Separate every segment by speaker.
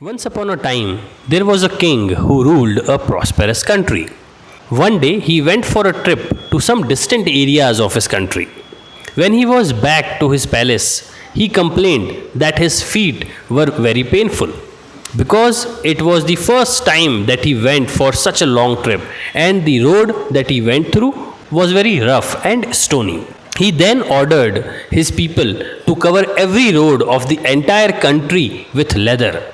Speaker 1: Once upon a time, there was a king who ruled a prosperous country. One day, he went for a trip to some distant areas of his country. When he was back to his palace, he complained that his feet were very painful because it was the first time that he went for such a long trip and the road that he went through was very rough and stony. He then ordered his people to cover every road of the entire country with leather.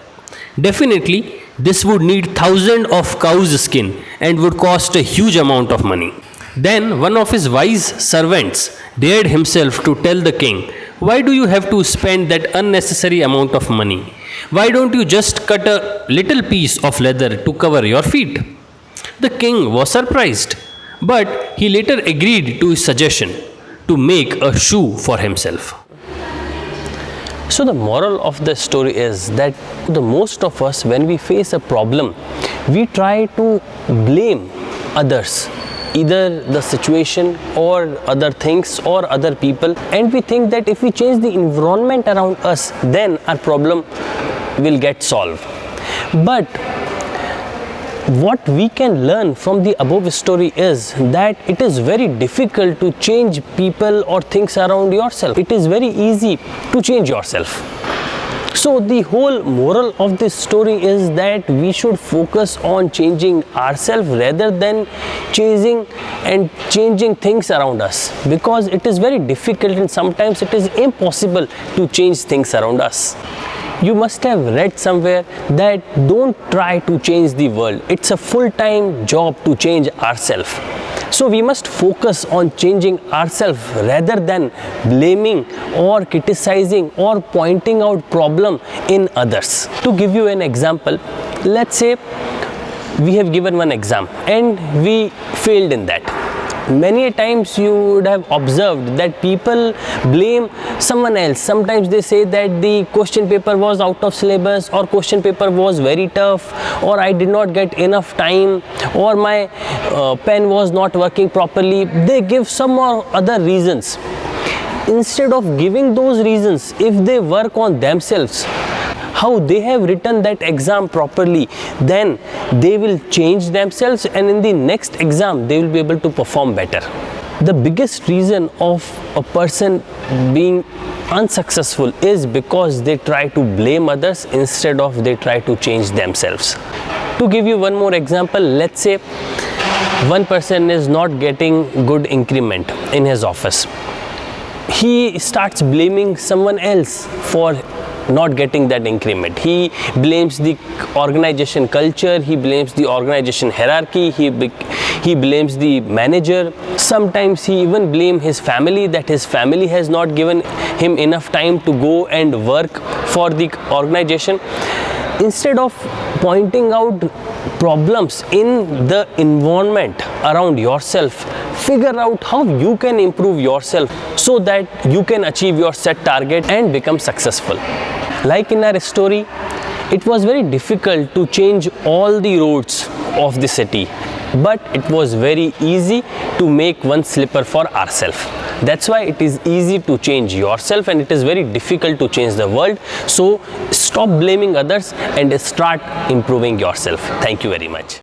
Speaker 1: Definitely, this would need thousands of cows' skin and would cost a huge amount of money. Then one of his wise servants dared himself to tell the king, "Why do you have to spend that unnecessary amount of money? Why don't you just cut a little piece of leather to cover your feet?" The king was surprised, but he later agreed to his suggestion to make a shoe for himself.
Speaker 2: So the moral of the story is that the most of us, when we face a problem, we try to blame others, either the situation or other things or other people, and we think that if we change the environment around us, then our problem will get solved. But what we can learn from the above story is that it is very difficult to change people or things around yourself. It is very easy to change yourself. So the whole moral of this story is that we should focus on changing ourselves rather than changing things around us, because it is very difficult and sometimes it is impossible to change things around us. You must have read somewhere that don't try to change the world. It's a full-time job to change ourselves. So we must focus on changing ourselves rather than blaming or criticizing or pointing out problem in others. To give you an example, let's say we have given one exam and we failed in that. Many times you would have observed that people blame someone else. Sometimes they say that the question paper was out of syllabus, or question paper was very tough, or I did not get enough time, or my pen was not working properly. They give some or other reasons. Instead of giving those reasons, if they work on themselves, how they have written that exam properly, then they will change themselves, and in the next exam they will be able to perform better. The biggest reason of a person being unsuccessful is because they try to blame others instead of they try to change themselves. To give you one more example, let's say one person is not getting good increment in his office. He starts blaming someone else for not getting that increment. He blames the organization culture, he blames the organization hierarchy, he blames the manager. Sometimes he even blames his family, that his family has not given him enough time to go and work for the organization. Instead of pointing out problems in the environment around yourself, figure out how you can improve yourself so that you can achieve your set target and become successful. Like in our story, it was very difficult to change all the roads of the city, but it was very easy to make one slipper for ourselves. That's why it is easy to change yourself and it is very difficult to change the world. So stop blaming others and start improving yourself. Thank you very much.